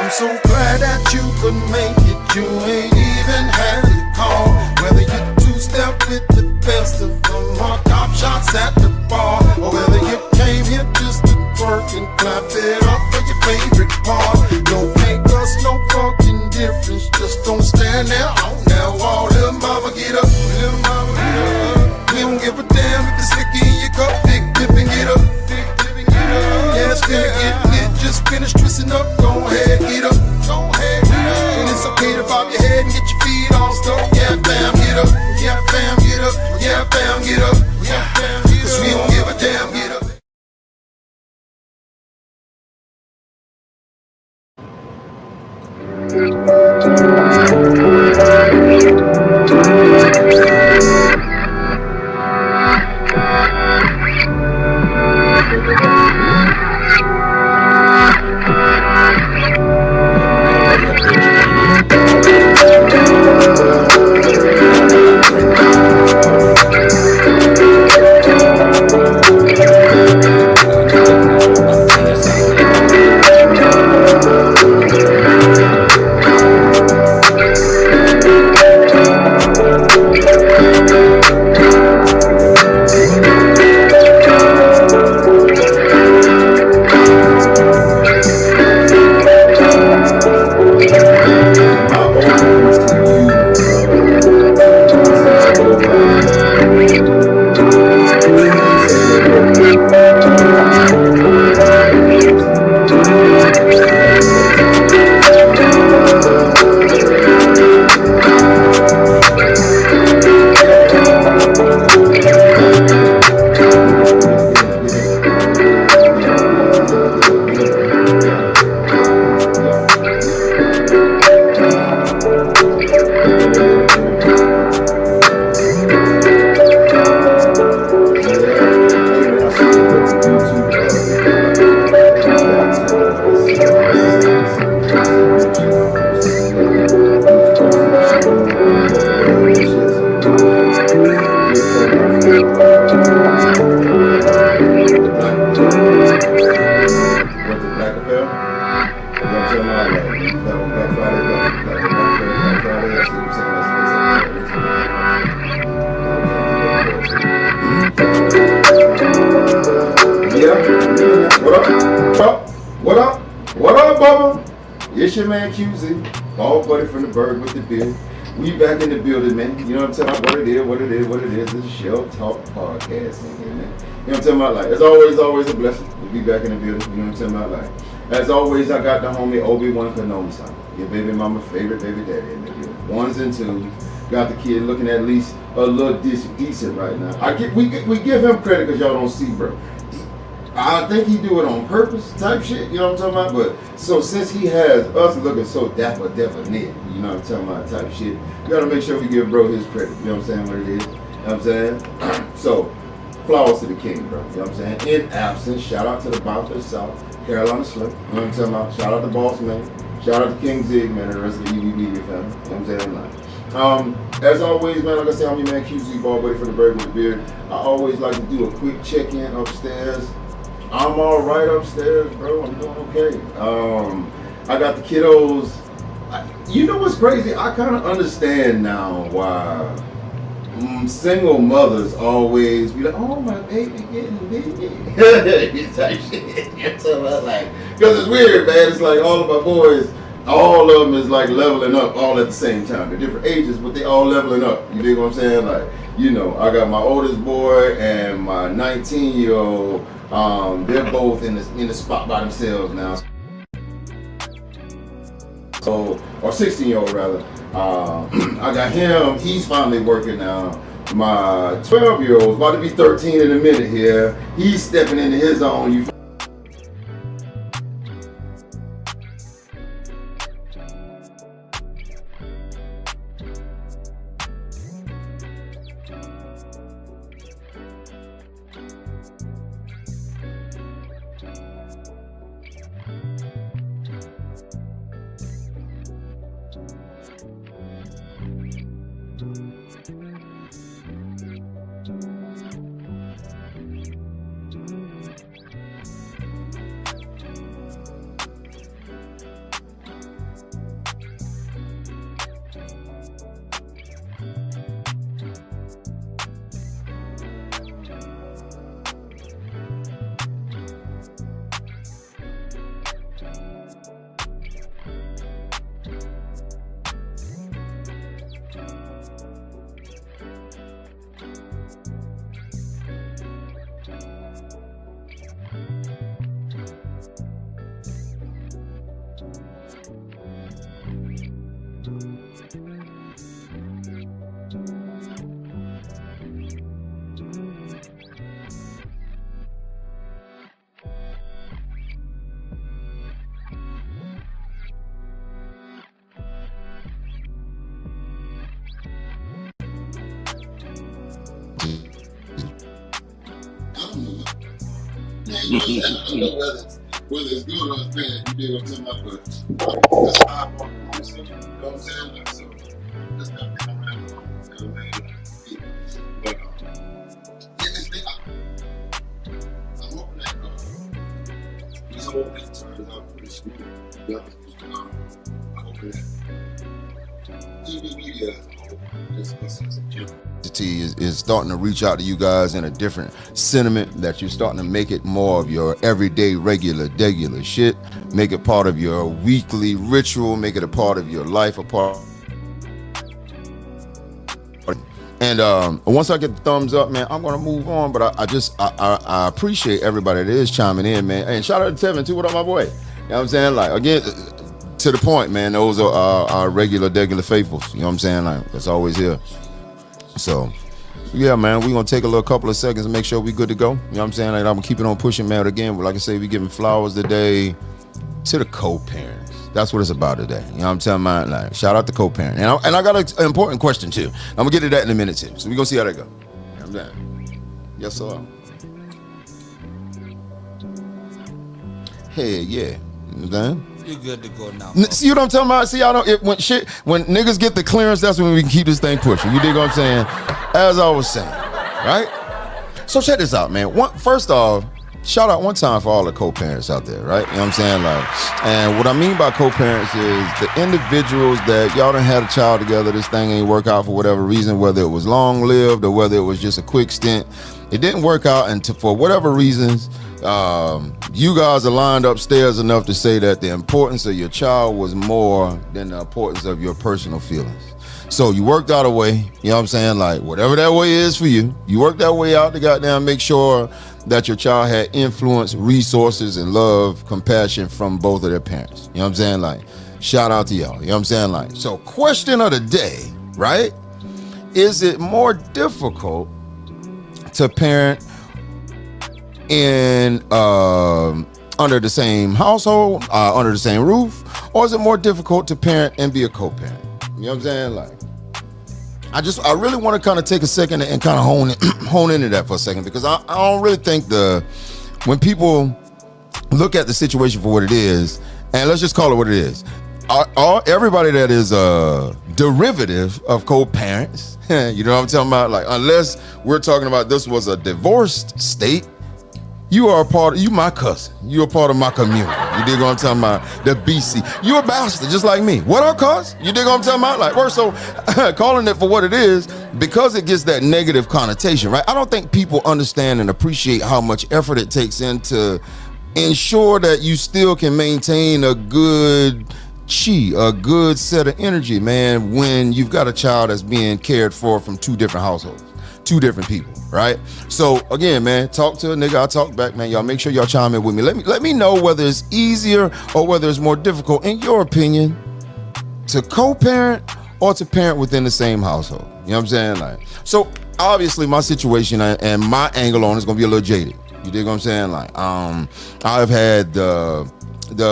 I'm so glad that you could make it. You ain't even had to call. Whether you two-step with the best of them or top shots at the bar, or whether you came here just to twerk and clap it up for your favorite part. No make us no fucking difference. Just don't stand there on that wall. Little mama get up, little mama get up. We don't give a damn if it's liquor in your cup. Big dip and get up, big dip and get up. Yeah, it's gonna get lit. Just finish twisting up. Go ahead, get up, go ahead, get up. And it's okay to bob your head and get your feet all stuck. Yeah, fam, get up. Yeah, fam, get up. Yeah, fam, get up. Yeah, fam, get up. 'Cause we don't give a damn, get up. It's your man QZ, ball buddy from the bird with the beard. We back in the building, man. You know what I'm talking about? What it is. This is ShellTalk Podcast in here, man. You know what I'm talking about? Like, it's always a blessing to be back in the building. You know what I'm talking about? Like, as always, I got the homie Obi-Wan Kenobi-san, your baby mama favorite baby daddy in the building. Ones and twos. Got the kid looking at least a little decent right now. We give him credit because y'all don't see, bro. I think he do it on purpose type shit, you know what I'm talking about? But so since he has us looking so dapper knit, you know what I'm talking about type shit, you gotta make sure we give bro his credit, you know what I'm saying, what it is, you know what I'm saying? So, flowers to the king, bro, you know what I'm saying? In absence, shout out to the Bouncer South, Carolina Slim, you know what I'm talking about? Shout out to Boss Man, shout out to King Zig, man, and the rest of the EV Media family, you know what I'm saying? Like, as always, man, like I said, I'm your man QZ, ball buddy for the bird with the beard. I always like to do a quick check-in upstairs. I'm all right upstairs, bro. I'm doing okay. I got the kiddos. You know what's crazy? I kind of understand now why single mothers always be like, "Oh, my baby getting big," type shit. You know what I'm about? Like, because it's weird, man. It's like all of my boys, all of them is like leveling up all at the same time. They're different ages, but they all leveling up. You dig what I'm saying? Like, you know, I got my oldest boy and my 19-year-old. They're both in the spot by themselves now. So, or 16-year-old rather. I got him. He's finally working now. My 12-year-old is about to be 13 in a minute here. He's stepping into his own. You. whether it's good or it's bad, you dig what I'm talking about? But that's how I walk the conversation. You know what I'm saying? Like, so that's not being around. You know what I mean? But it's the I'm hoping that this whole thing turns out pretty smooth. I'm hoping that TV media as a whole, just as a general, is starting to reach out to you guys in a different sentiment, that you're starting to make it more of your everyday, regular shit, make it part of your weekly ritual, make it a part of your life, a part. And once I get the thumbs up, man, I'm gonna move on. But I appreciate everybody that is chiming in, man. And shout out to Tevin too. What up, my boy? You know what I'm saying? Like, again, to the point, man. Those are our regular faithfuls. You know what I'm saying? Like, that's always here. So, yeah, man, we're going to take a little couple of seconds and make sure we good to go. You know what I'm saying? Like, I'm going to keep it on pushing, man. Again, like I say, we giving flowers today to the co-parents. That's what it's about today. You know what I'm telling you? Like, shout out to co-parent. And I got an important question, too. I'm going to get to that in a minute, too. So we're going to see how that go. You know what I'm saying? Yes, sir. Hey, yeah. You know what I'm saying? You're good to go now. See what I'm talking about? See, when niggas get the clearance, that's when we can keep this thing pushing. You dig what I'm saying? As I was saying, right? So check this out, man. First off, shout out one time for all the co-parents out there, right? You know what I'm saying? Like, and what I mean by co-parents is the individuals that y'all done had a child together, this thing ain't work out for whatever reason, whether it was long-lived or whether it was just a quick stint. It didn't work out, and for whatever reasons, you guys are lined upstairs enough to say that the importance of your child was more than the importance of your personal feelings. So you worked out a way, you know what I'm saying? Like, whatever that way is for you, you worked that way out to goddamn make sure that your child had influence, resources, and love, compassion from both of their parents. You know what I'm saying? Like, shout out to y'all. You know what I'm saying? Like, so question of the day, right? Is it more difficult to parent in under the same household, under the same roof, or is it more difficult to parent and be a co-parent? You know what I'm saying? Like, I really want to kind of take a second and kind of hone into that for a second, because I don't really think when people look at the situation for what it is, and let's just call it what it is, everybody that is a derivative of co-parents, you know what I'm talking about? Like, unless we're talking about this was a divorced state, you my cousin. You're a part of my community. You dig what I'm talking about? The BC. You a bastard, just like me. What up, cuz? You dig what I'm talking about? Like, we're so calling it for what it is, because it gets that negative connotation, right? I don't think people understand and appreciate how much effort it takes to ensure that you still can maintain a good a good set of energy, man, when you've got a child that's being cared for from two different households, two different people, right? So again, man, talk to a nigga, I talk back, man. Y'all make sure y'all chime in with me. Let me know whether it's easier or whether it's more difficult, in your opinion, to co-parent or to parent within the same household. You know what I'm saying? Like, so obviously my situation and my angle on it is gonna be a little jaded. You dig what I'm saying? Like, I've had the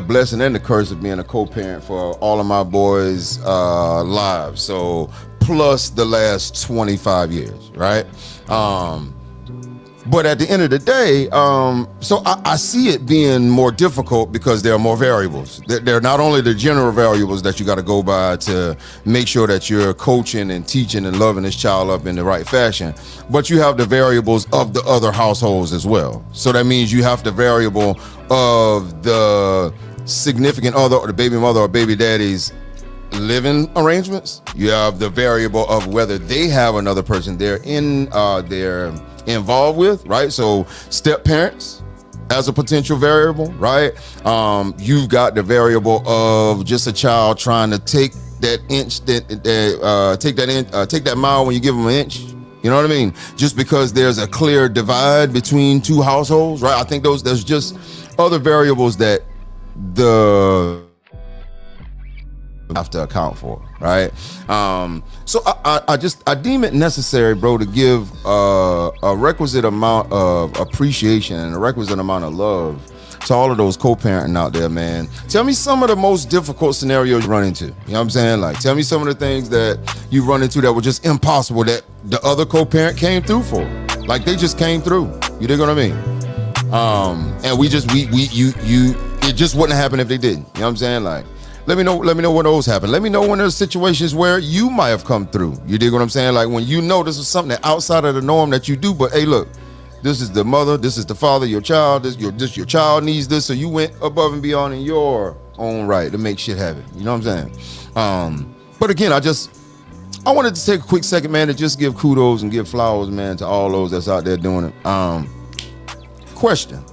blessing and the curse of being a co-parent for all of my boys' lives. So plus the last 25 years, right? But at the end of the day, so I see it being more difficult because there are more variables. There are not only the general variables that you got to go by to make sure that you're coaching and teaching and loving this child up in the right fashion, but you have the variables of the other households as well. So that means you have the variable of the significant other or the baby mother or baby daddy's living arrangements. You have the variable of whether they have another person they're involved with, right? So step parents as a potential variable, right? You've got the variable of just a child trying to take that inch, take that mile when you give them an inch. You know what I mean? Just because there's a clear divide between two households, right? I think there's just other variables that have to account for, right? So I deem it necessary, bro, to give a requisite amount of appreciation and a requisite amount of love to all of those co-parenting out there, man. Tell me some of the most difficult scenarios you run into. You know what I'm saying? Like, tell me some of the things that you run into that were just impossible that the other co-parent came through for. Like, they just came through. You dig what I mean? And it just wouldn't happen if they didn't. You know what I'm saying? Like, let me know when those happen. Let me know when there's situations where you might have come through. You dig what I'm saying? Like when you know this is something that outside of the norm that you do, but hey, look, this is the mother, this is the father, your child, your child needs this, so you went above and beyond in your own right to make shit happen. You know what I'm saying? But again, I wanted to take a quick second, man, to just give kudos and give flowers, man, to all those that's out there doing it. Question.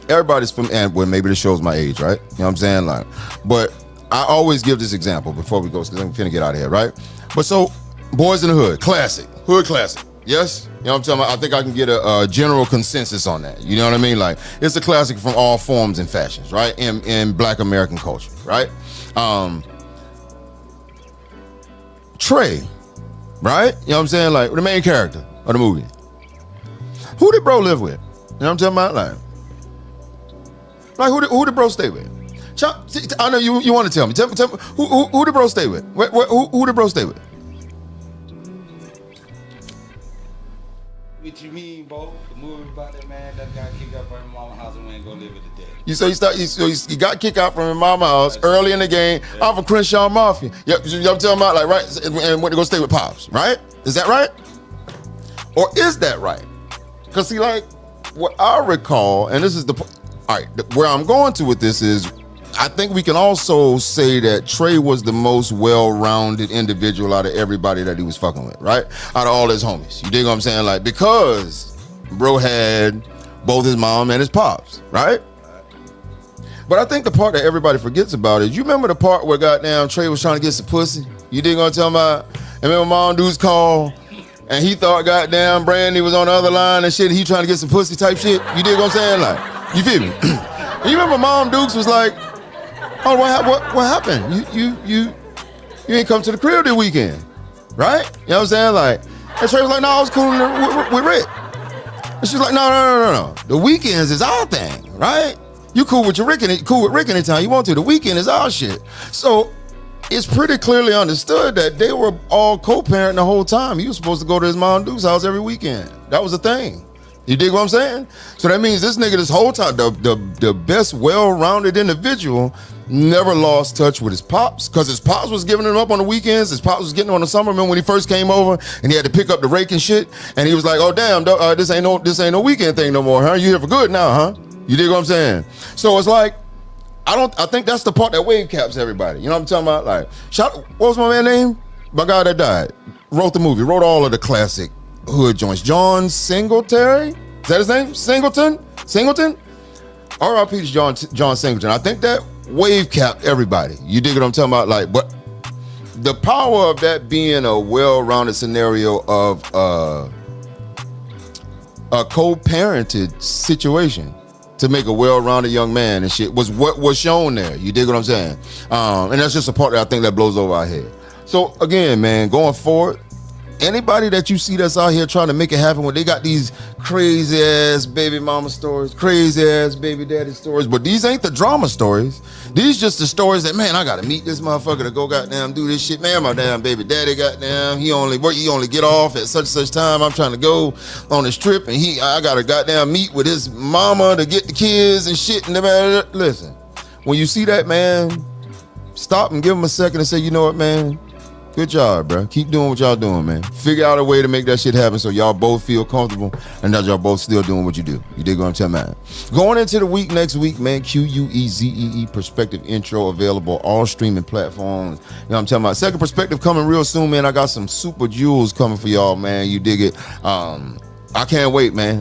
Everybody's from, and well, maybe this shows my age, right? You know what I'm saying? Like, but I always give this example before we go, because I'm finna get out of here, right? But so, Boys in the Hood, hood classic, yes? You know what I'm talking about? I think I can get a general consensus on that. You know what I mean? Like, it's a classic from all forms and fashions, right? In Black American culture, right? Trey, right? You know what I'm saying? Like, the main character of the movie. Who did bro live with? You know what I'm talking about? Like who did bro stay with? I know you want to tell me. Tell me who did bro stay with? Who did bro stay with? What you mean, Bo? The movie about that man that got kicked out from his mama's house and went and go live with the dad. He got kicked out from his mama's house early in the game off of Crenshaw Mafia. Yep, I'm talking about, like, right, and went to go stay with Pops, right? Is that right? Or is that right? Because see, like, what I recall, and this is all right, where I'm going to with this is, I think we can also say that Trey was the most well-rounded individual out of everybody that he was fucking with, right? Out of all his homies. You dig what I'm saying? Like, because bro had both his mom and his pops, right? But I think the part that everybody forgets about is, you remember the part where goddamn Trey was trying to get some pussy? You dig what I'm talking about? And remember Mom Dude's call, and he thought goddamn Brandy was on the other line and shit, and he trying to get some pussy type shit? You dig what I'm saying? Like, you feel me? You remember Mom Dukes was like, oh, what happened? You ain't come to the crib this weekend, right? You know what I'm saying? Like, and Trey was like, no, I was cool with Rick. And she was like, no. The weekends is our thing, right? You cool with Rick anytime you want to. The weekend is our shit. So it's pretty clearly understood that they were all co-parenting the whole time. He was supposed to go to his Mom Duke's house every weekend. That was the thing. You dig what I'm saying? So that means this nigga this whole time, the best well-rounded individual, never lost touch with his pops, because his pops was giving him up on the weekends. His pops was getting him on the summer. Remember when he first came over and he had to pick up the rake and shit, and he was like, oh damn, this ain't no weekend thing no more, huh? You here for good now, huh? You dig what I'm saying? So it's like, I think that's the part that wave caps everybody. You know what I'm talking about? Like, what was my man's name? My guy that died. Wrote the movie, wrote all of the classic hood joints. John Singletary? Is that his name? Singleton? R.I.P. to John Singleton. I think that wave capped everybody. You dig what I'm talking about? Like, but the power of that being a well-rounded scenario of a co-parented situation to make a well-rounded young man and shit was what was shown there. You dig what I'm saying? And that's just a part that I think that blows over our head. So again, man, going forward, anybody that you see that's out here trying to make it happen, when they got these crazy ass baby mama stories, crazy ass baby daddy stories, but these ain't the drama stories. These just the stories that, man, I gotta meet this motherfucker to go goddamn do this shit. Man, my damn baby daddy goddamn, he only get off at such time. I'm trying to go on this trip, and I gotta goddamn meet with his mama to get the kids and shit. And listen, when you see that, man, stop and give him a second and say, you know what, man? Good job, bro. Keep doing what y'all doing, man. Figure out a way to make that shit happen so y'all both feel comfortable and that y'all both still doing what you do. You dig what I'm telling you? Going into the week next week, man, QUEZEE Perspective intro available all streaming platforms. You know what I'm talking about? Second Perspective coming real soon, man. I got some super jewels coming for y'all, man. You dig it? I can't wait, man.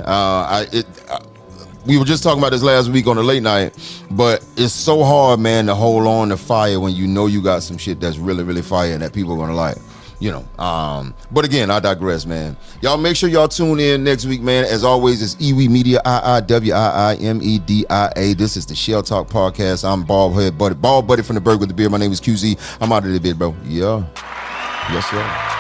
We were just talking about this last week on the late night, but it's so hard, man, to hold on to fire when you know you got some shit that's really, really fire and that people are gonna like, you know. But again, I digress, man. Y'all make sure y'all tune in next week, man. As always, it's Iwi Media, IIWIIMEDIA. This is the ShellTalk Podcast. I'm Bald Buddy from the Berg with the Beard. My name is QZ. I'm out of the bit, bro. Yeah. Yes, sir.